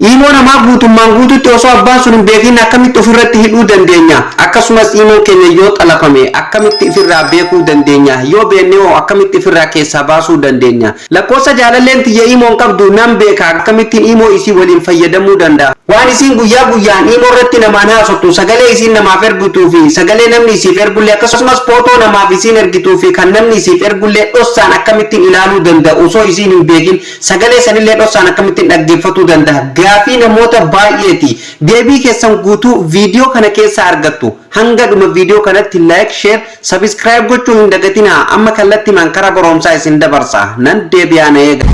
Imo nama guutummaan guututti osoo abbaan sun hin beekin akkamitti ofirratti hidhuu dandeenya akkasumas imo keenya yoo xalafame akkamitti ofirraa beekuu dandeenya yoo beenne hoo akkamitti ofirraa keessaa baasuu dandeenya lakkoofsa jaalalleen tiyya imoon qabdu nan beeka akkamittiin imo isii waliin fayyadamuu danda'a waan isiin guyyaa guyyaan imo irratti namaan haasoftu sagalee isiin namaaf ergituu fi sagalee namni isiif ergullee akkasumas footoo namaaf isiin ergituu fi kan namni isiif ergullee dhossaan akkamittiin ilaaluu danda'a osoo isiin hin beekin sagalee sanillee dhossaan akkamittiin dhaggeeffatuu danda'a gaafii namoota baay'eeti deebii keessan guutuu viidiyoo kana keessa argattu hanga dhuma viidiyoo kanatti like share subscribe gochuu hin dagatinaa amma kallattii mankara barumsaa isin dabarsa nan deebi'aa na eega.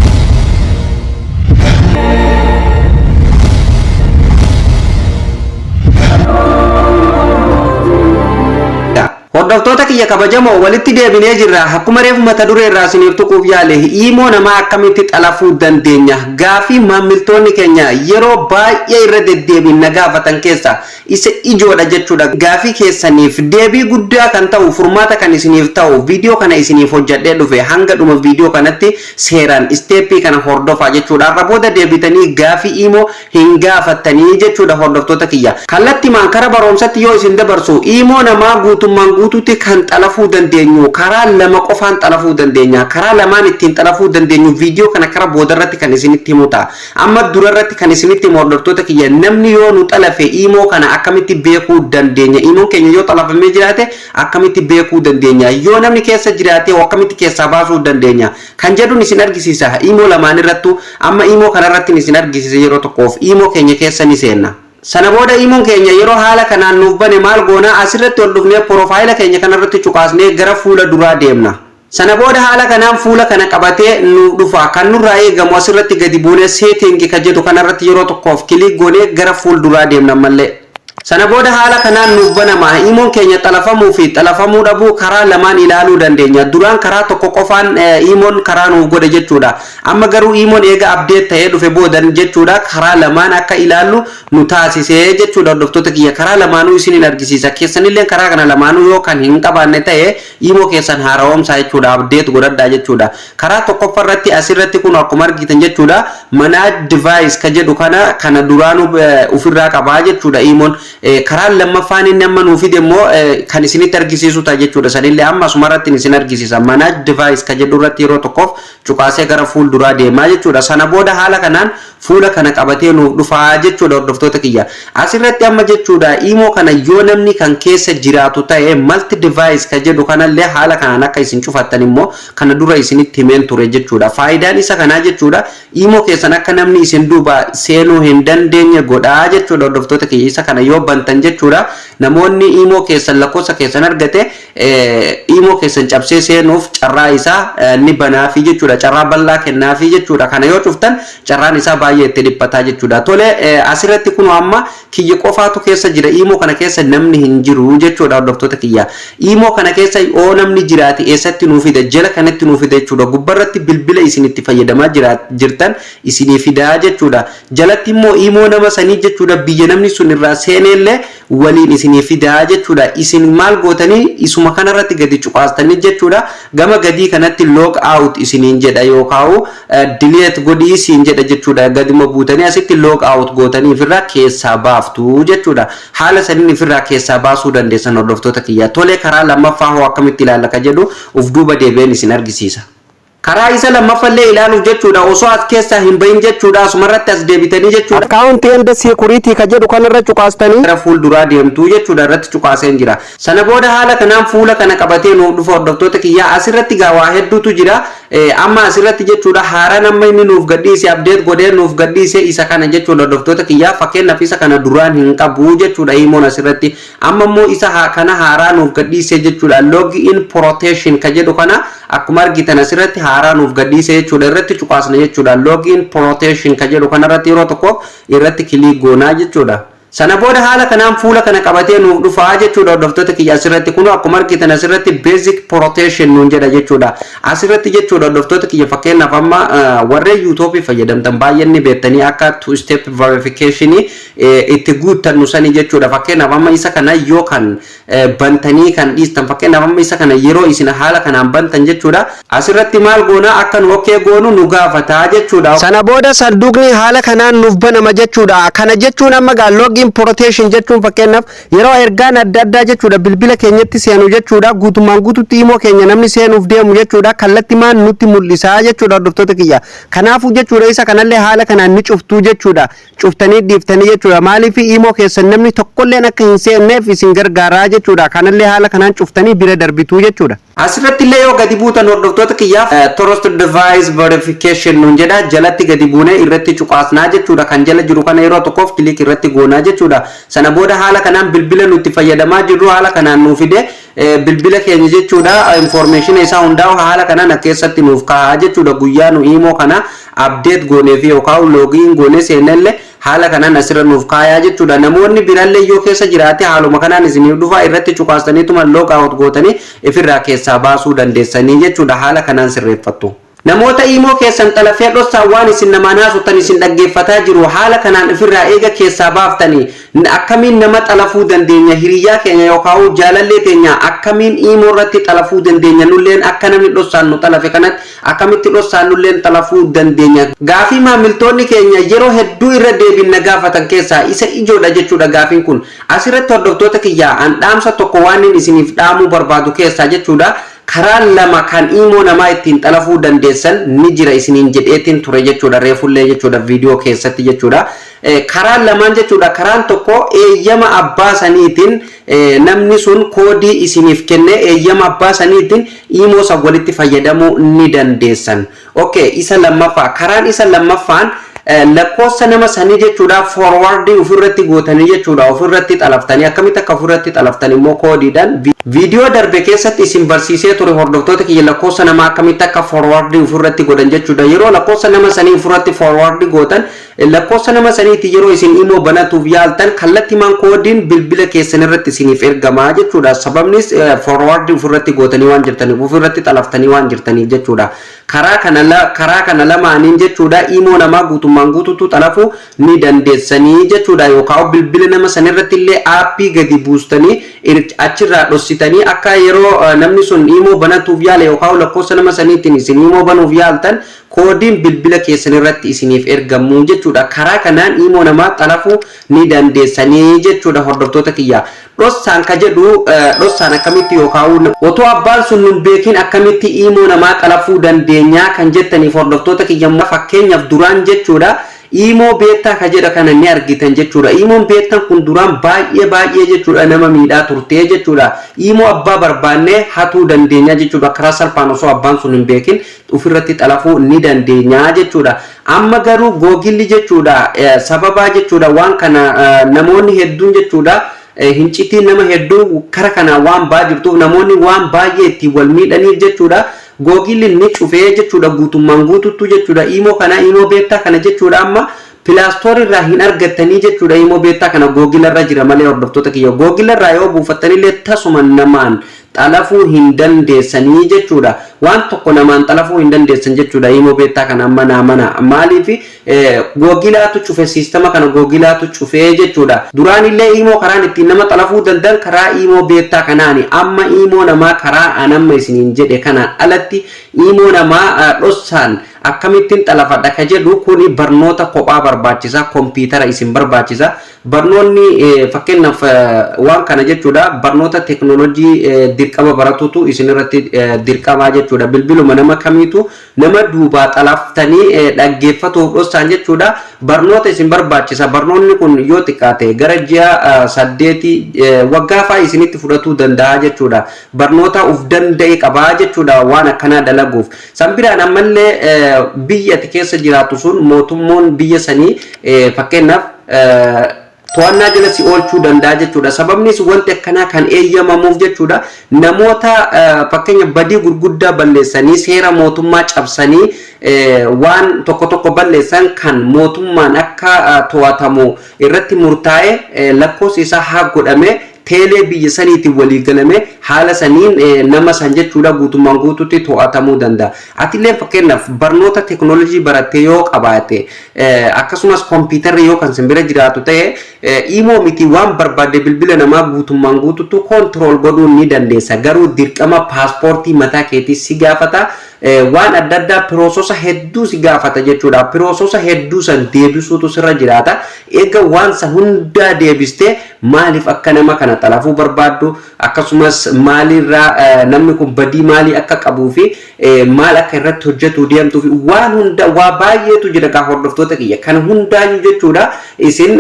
Hordoftoota kiyya kabajamoo walitti deebinee jirra akkuma reefu mata duree irraa isiniif tuquuf yaale imo nama akkamitti xalafuu dandeenya gaafii maamiltoonni keenya yeroo baay'ee irra deddeebiin na gaafatan keessa isa ijoodha jechuudha gaafii keessaniif deebii guddaa kan ta'u furmaata kan isiniif ta'u viidiyoo kana isiniif hojjadhee dhufe hanga dhuma viidiyoo kanatti seeraan isteeppii kana hordofaa jechuudha irra booda deebitanii gaafii imo hin gaafatanii jechuudha hordoftoota kiyya kallattii mankara barumsatti yoo isin dabarsu imo nama guutummaan guutuutti kan xalafuu dandeenyu karaa lama qofaan xalafuu dandeenya karaa lamaan ittiin xalafuu dandeenyu viidiyoo kana karaa boodarratti kan isinitti himuta amma durarratti kan isinitti himu hordoftoota kiyya namni yoo nu xalafe imo kana akkamitti beekuu dandeenya imoon keenya yoo xalafamee jiraate akkamitti beekuu dandeenya yoo namni keessa jiraate akkamitti keessaa baasuu dandeenya kan jedhuun isin argisiisa imo lamaan irrattu amma imo kanarratti isin argisiisa yeroo tokkoof imo keenya keessa ni seenna. Sana booda imoon keenya yeroo haala kanaan nuuf bane maal goona asirratti ol dhufnee profaayila keenya kanarratti cuqaasnee gara fuula duraa deemna. Sana booda haala kanaan fuula kana qabatee nuuf dhufa kan nurraa eegamu asirratti gadi buunee seetingi ka jedhu kanarratti yeroo tokkoof kilik goonee gara fuula duraa deemna mallee. Sana booda haala kanaan nuuf banama imoon keenya xalafamuu fi xalafamuu dhabuu karaa lamaan ilaaluu dandeenya duraan karaa tokko qofaan imoon karaa nuuf godhe jechuudha amma garuu imoon eega update ta'ee dhufe boodan jechuudha karaa lamaan akka ilaallu nu taasisee jechuudha hordoftoota kiyya karaa lamaanuu isin argisiisa keessanillee karaa kana lamaanuu yoo kan hin qabaanne ta'e imoo keessan haarawamsaa jechuudha update godhadhaa jechuudha karaa tokkoffarratti asirratti kun akkuma argitan jechuudha manage device ka jedhu kana duraanuu ofirraa qabaa jechuudha imoon karaa lammaffaan inni amma nuuf fide immoo kan isinitti argisiisu ta'a jechuudha sanillee amma asumarratti isin argisiisa manage device ka jedhu irratti yeroo tokkoof cuqaasee gara fuula duraa deemaa jechuudha sana booda haala kanaan fuula kana qabatee nuuf dhufaa jechuudha hordoftoota kiyya asirratti amma jechuudha imo kana yoo namni kan keessa jiraatu ta'e multi device ka jedhu kanallee haala kanaan akka isin cufattan immoo kana dura isinitti himeen ture jechuudha faayidaan isa kanaa jechuudha imo keessan akka namni isin duuba seenuu hin dandeenye godhaa jechuudha hordoftoota kiyya isa kana yoo bantan jechuudha namoonni imo keessan lakkoofsa keessan argate imo keessan cabsee seenuuf carraa isaa ni banaafi jechuudha carraa bal'aa kennaafi jechuudha kana yoo cuftan carraan isaa baay'ee itti dhiphataa jechuudha tole asirratti kun amma kiyya qofaatu keessa jira imo kana keessa namni hin jiru jechuudha hordoftoota kiyya imo kana keessa oo namni jiraate eessatti nuuf fida jala kanatti nuuf fida jechuudha gubbarratti bilbila isinitti fayyadamaa jirtan isinii fidaa jechuudha jalatti immoo imo nama sanii jechuudha biyya namni sun irraa seenellee waliin isinii fidaa jechuudha isin maal gootanii isuma kanarratti gadi cuqaastanii jechuudha gama gadii kanatti log out isiniin jedha yookaan delete godhii isin jedha jechuudha gadima buutanii asitti log out gootanii ofirraa keessaa baaftu jechuudha haala saniin ofirraa keessaa baasuu dandeessan hordoftoota kiyya tole karaa lammaffaa hoo akkamitti ilaalla ka jedhu uf duuba deebi'een isin argisiisa. karaa isa lammaffallee ilaaluuf jechuudha osoo as keessa hin bahin jechuudha asumarratti as deebitanii jechuudha account and security ka jedhu kanarra cuqaastanii gara fuula duraa deemtu jechuudha irratti cuqaaseen jira sana booda haala kanaan fuula kana qabatee nuuf dhufa hordoftoota kiyya asirratti gaawaa hedduutu jira amma asirratti jechuudha haaraan amma inni nuuf gadhiise update godhee nuuf gadhiise isa kana jechuudha hordoftoota kiyya fakkeenyaaf isa kana duraan hin qabu jechuudha imoon asirratti amma immoo isa kana haaraa nuuf gadhiise jechuudha login protection ka jedhu kana akkuma argitan asirratti haaraa nuuf gadhiise jechuudha irratti cuqaasna jechuudha login protection ka jedhu kanarratti yeroo tokko irratti kilik goonaa jechuudha sana booda haala kanaan fuula kana qabatee nuuf dhufaa jechuudha hordoftoota kiyya asirratti kun akkuma argitan asirratti basic protection nuun jedha jechuudha asirratti jechuudha hordoftoota kiyya fakkeenyaaf amma warreen YouTube fayyadamtan baay'een beektanii akka two step verification itti guuttan nusanii jechuudha fakkeenyaaf amma isa kana yoo kan bantanii kan dhiistan fakkeenyaaf amma isa kana yeroo isin haala kanaan bantan jechuudha asirratti maal goona akka nu okay goonu nu gaafataa jechuudha sana booda sanduuqni haala kanaan nuuf banama jechuudha kana jechuun amma login protection jechuun fakkeenyaaf yeroo ergaan adda addaa jechuudha bilbila keenyatti seenu jechuudha guutummaan guututti immoo keenya namni seenuuf deemu jechuudha kallattimaan nutti mul'isaa jechuudha hordoftoota kiyya kanaafuu jechuudha isa kanallee haala kanaan ni cuftuu jechuudha cuftanii dhiiftanii jechuudha maaliif immoo keessan namni tokkolleen akka hin seenneef isin gargaaraa jechuudha kanallee haala kanaan cuftanii bira darbituu jechuudha asirratti illee yoo gadi buutan hordoftoota kiyyaaf trust device verification nuun jedha jalatti gadi buune irratti cuqaasnaa jechuudha kan jala jiru kana yeroo tokkoof kilik irratti goonaa jechuudha sana booda haala kanaan bilbila nutti fayyadamaa jirru haala kanaan nuuf fide bilbila keenya jechuudha information isaa hundaa haala kanaan keessatti nuuf kaa'aa jechuudha guyyaa nu imo kana update goonee fi yookaan login goonee seenallee haala kanaan asirra nuuf kaayaa jechuudha namoonni birallee yoo keessa jiraate haaluma kanaan isiniif dhufa irratti cuqaastaniituma log out gootanii ifirraa keessaa baasuu dandeessanii jechuudha haala kanaan sirreeffattu namoota imo keessan xalafee dhossaa waan isin namaa naasutan isin dhaggeeffataa jiru haala kanaan ifirraa eega keessaa baaftanii akkamiin nama xalafuu dandeenya hiriyaa keenya yookaan jaalallee keenya akkamiin imo irratti xalafuu dandeenya nulleen akka namni dhossaan nu xalafe kanatti akkamitti dhossaan nulleen xalafuu dandeenya gaafii maamiltoonni keenya yeroo hedduu irra deebinna gaafatan keessaa isa ijoodha jechuudha gaafiin kun asirratti hordoftoota kiyyaa an dhaamsa tokko waan isiniif dhaamuu barbaadu keessaa jechuudha karaan lama kan imo nama ittiin xalafuu dandeessan ni jira isiniin jedheetiin ture jechuudha reefullee jechuudha viidiyoo keessatti jechuudha karaan lamaan jechuudha karaan tokko eeyyama abbaa saniitiin namni sun koodii isiniif kenne eeyyama abbaa saniitiin imo isa walitti fayyadamuu ni dandeessan okay isa lammaffaa karaan isa lammaffaan lakkoofsa nama sanii jechuudha forward ofirratti gootanii jechuudha ofirratti xalaftanii akkamitti akka ofirratti xalaftanii immoo koodiidhaan viidiyoo darbe keessatti isin barsiisee ture hordoftoota kiyya lakkoofsa nama akkamitti akka forward ofirratti godhan jechuudha yeroo lakkoofsa nama sanii ofirratti forward gootan lakkoofsa nama saniitti yeroo isin imo banatuuf yaaltan kallattimaan koodiin bilbila keessan irratti isiniif ergamaa jechuudha sababnis forward ofirratti gootanii waan jirtaniif ofirratti xalaftanii waan jirtaniif jechuudha karaa kana lamaaniin jechuudha imo nama guutummaan guututu xalafu ni dandeessanii jechuudha yookaan bilbila nama sanirratti illee aappii gadi buustanii achirraa dhossitanii akka yeroo namni sun imo banatuuf yaale yookaan lakkoofsa nama saniitiin isin imo banuuf yaaltan koodiin bilbila keessan irratti isiniif ergamu jechuudha karaa kanaan imo nama xalafu ni dandeessanii jechuudha hordoftoota kiyya dhossaan ka jedhu dhossaan akkamitti yookaan otoo abbaan sun nun beekin akkamitti imo nama xalafuu dandeenya kan jettaniif hordoftoota kiyya fakkeenyaaf duraan jechuudha imo beetta ka jedha kana ni argitan jechuudha imo beettan kun duraan baay'ee jechuudha nama miidhaa turtee jechuudha imo abbaa barbaanne hatuu dandeenya jechuudha karaa salphaan osoo abbaan sun hin beekin ofirratti xalafuu ni dandeenya jechuudha amma garuu googilli jechuudha sababa jechuudha waan kana namoonni hedduun jechuudha hincitiin nama hedduu kara kana waan baa jirtuuf namoonni waan baay'ee itti wal miidhaniif jechuudha googilli ni cufee jechuudha guutummaan guututtu jechuudha imo kana imo beetta kana jechuudha amma pilaastoorii irraa hin argattanii jechuudha imo beetta kana googila irra jira malee hordoftoota kiyya googila irraa yoo buufattanii tasuma namaan xalafuu hin dandeessanii jechuudha waan tokko namaan xalafuu hin dandeessan jechuudha imo beetta kana mana maaliif googilaatu cufe sistema kana googilaatu cufee jechuudha duraan illee imo karaan ittiin nama xalafuu dandan karaa imo beetta kanaani amma imo nama karaa anamma isiniin jedhe kanaan alatti imo nama dhossaan akkamittiin xalafadha ka jedhu kuni barnoota kophaa barbaachisa kompiitara isin barbaachisa barnoonni fakkeenyaaf waan kana jechuudha barnoota teknoolojii dirqama baratutu isin irratti dirqamaa jechuudha bilbiluma nama kamiitu nama duubaa xalaftanii dhaggeeffatuuf dhossaan jechuudha barnoota isin barbaachisa barnoonni kun yoo xiqqaate gara ji'a 8 waggaa faa isinitti fudhatuu danda'a jechuudha barnoota uf danda'e qabaa jechuudha waan akkanaa dalaguuf sanbiraan ammallee biyya keessa jiraatu sun mootummoon biyya sanii fakkeenyaaf to'annaa jala si oolchuu danda'a jechuudha. Sababnis wanti akkanaa kan eeyyamamuuf jechuudha. Namoota fakkeenya badii gurguddaa balleessanii seera mootummaa cabsanii waan tokko balleessan kan mootummaan akka to'atamu irratti murtaa'e lakkoofsi isaa haa godhame teelee biyya saniitiin walii galame haala saniin nama san jechuudha guutummaan guututti to'atamuu danda'a. Atillee fakkeenyaaf barnoota teekinooloojii barattee yoo qabaatte akkasumas kompiitarri yoo kan sin bira jiraatu ta'e imoo miti waan barbaadde bilbila namaa guutummaan guututti koontirool godhuu ni dandeessa. Garuu dirqama paaspoortii mataa keetii si gaafata. Waan adda addaa piroososa hedduu si gaafata jechuudha. Piroososa hedduu san deebisuutu sirra jiraata. Egaa waan san hundaa deebistee maaliif akka nama kana xalafuu barbaaddu akkasumas maalirraa namni kun badii maalii akka qabuu fi maal akka irratti hojjetu deemtuu fi waan hunda waa baay'eetu jira kaa hordoftoota kiyya. Kana hundaayyuu jechuudha isin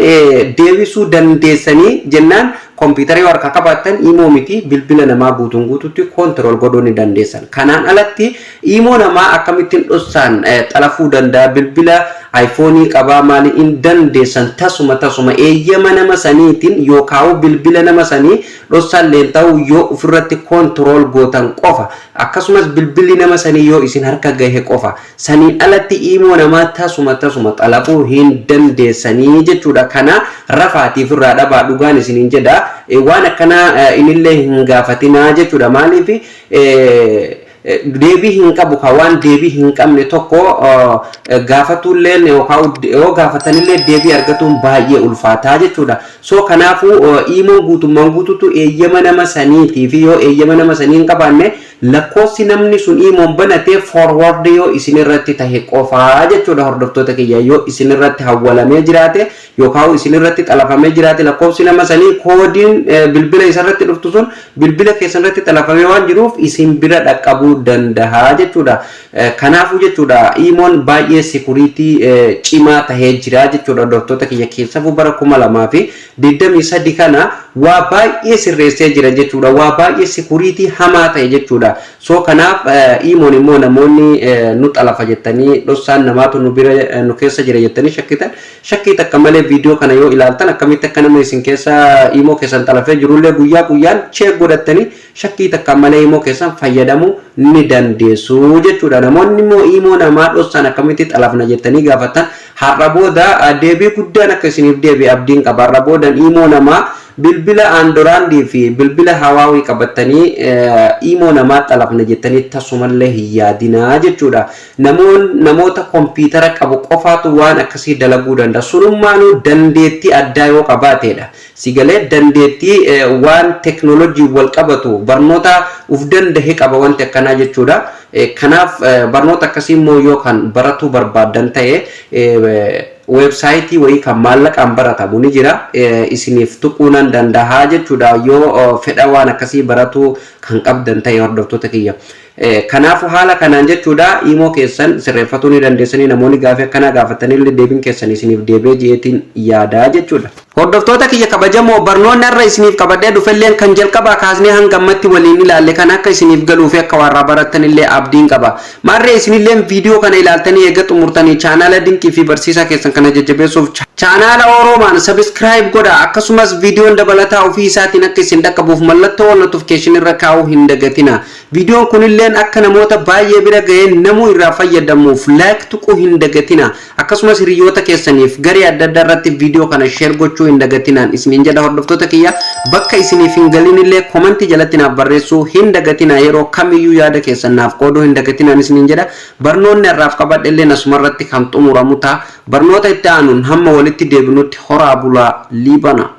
deebisuu dandeessanii jennaan kompiitara yoo harka qabaattan imoo miti bilbila namaa guutuun guututti koontirool godhuu ni dandeessan. Kanaan alatti imoo namaa akkamittiin dhossaan xalafuu danda'a bilbila iPhone qabaa maali in dandeessan tasuma eeyyama nama saniitiin yookaan bilbila nama sanii dhossaan leen ta'u yoo ofirratti koontirool gootan qofa akkasumas bilbilli nama sanii yoo isin harka gahe qofa saniin alatti imoo namaa tasuma xalafuu hin dandeessanii jechuudha. Kana rafaatiif irraa dhabaa dhugaan isiniin jedha. Waan akkana inillee hin gaafatinaa jechuudha. Maaliif deebii hin qabu ka waan deebii hin qabne tokko gaafatullee yoo gaafatanillee deebii argatuun baay'ee ulfaataa jechuudha. So kanaafuu imoo guutummaan guututu eeyyama nama saniitiif yoo eeyyama nama sanii hin qabaanne lakkoofsi namni sun imoon banatee forward yoo isin irratti tahe qofaa jechuudha. Hordoftoota kiyya yoo isin irratti hawwalamee jiraate yookaan isin irratti xalafamee jiraate lakkoofsi nama sanii koodiin bilbila isarratti dhuftu sun bilbila keessan irratti xalafamee waan jiruuf isin bira dhaqqabuu danda'a jechuudha. Kanaafuu jechuudha imoon baay'ee security cimaa tahee jira jechuudha. Hordoftoota kiyya keessafuu bara 2023 kana waa baay'ee sirreessee jira jechuudha. Waa baay'ee security hamaa ta'e jechuudha. So kanaaf imoon immoo namoonni nu xalafa jettanii dhossaan namaatu nu bira nu keessa jira jettanii shakkii takka malee video kana yoo ilaaltan akkamitti akka nama isin keessa imoo keessan xalafee jirullee guyyaa guyyaan check godhattanii shakkii takka malee imoo keessan fayyadamuu ni dandeessu jechuudha. Namoonni immoo imoo namaa dhossaan akkamitti xalafna jettanii gaafatan har'a booda deebii guddaan akka isiniif deebii abdiin qaba. Har'a booda imoo namaa bilbila Android fi bilbila Huawei qabatanii imoo namaa xalafna jettanii tasumallee hin yaadinaa jechuudha. Namoota kompiitara qabu qofaatu waan akkasii dalaguu danda'a. Sunummaanuu dandeettii addaa yoo qabaateedha. Sigalee dandeettii waan teekinooloojii wal qabatu barnoota uf danda'e qaba wanti akkanaa jechuudha. Kanaaf barnoota akkasii immoo yoo kan baratu barbaadan ta'e websaayitii wayii kan maallaqaan baratamu ni jira. Isiniif tuquu nan danda'a jechuudha yoo fedha waan akkasii baratu kan qabdan ta'e hordoftoota kiyya. Kanaafuu haala kanaan jechuudha imoo keessan sirreeffatuu ni dandeessanii namoonni gaafii akkanaa gaafatanillee deebiin keessan isiniif deebee ji'eetiin yaadaa jechuudha. Hordoftoota kiyya kabajamoo barnoonni har'a isiniif qabadhee dhufelleen kan jalqabaa kaasnee hanga ammatti waliin ilaalle kan akka isiniif galuu fi akka warraa barattanillee abdiin qaba. Maarree isinillee viidiyoo kana ilaaltanii eega xumurtanii chaanaala dinqii fi barsiisaa keessan kana jajjabeessuuf chaanaala Oroomaan subscribe godha akkasumas viidiyoon dabalataa ofii isaatiin akka isin dhaqqabuuf mallattoo notification irra kaa'uu hin dagatina. Viidiyoon kunillee akka namoota baay'ee bira ga'ee namuu irraa fayyadamuuf like tuquu hin dagatina. Akkasumas hiriyoota keessaniif garee adda addaa irratti viidiyoo kana share gochuu hin dagatinaan isiniin jedha. Hordoftoota kiyya bakka isiniif hin galinillee komentii jalatti naaf barreessuu hin dagatina. Yeroo kamiyyuu yaada keessan naaf qooduu hin dagatinaan isiniin jedha. Barnoonni har'aaf qabadhellee asumarratti kan xumuramu ta'a. Barnoota itti aanuun hamma walitti deebinutti horaa bulaa Liibana.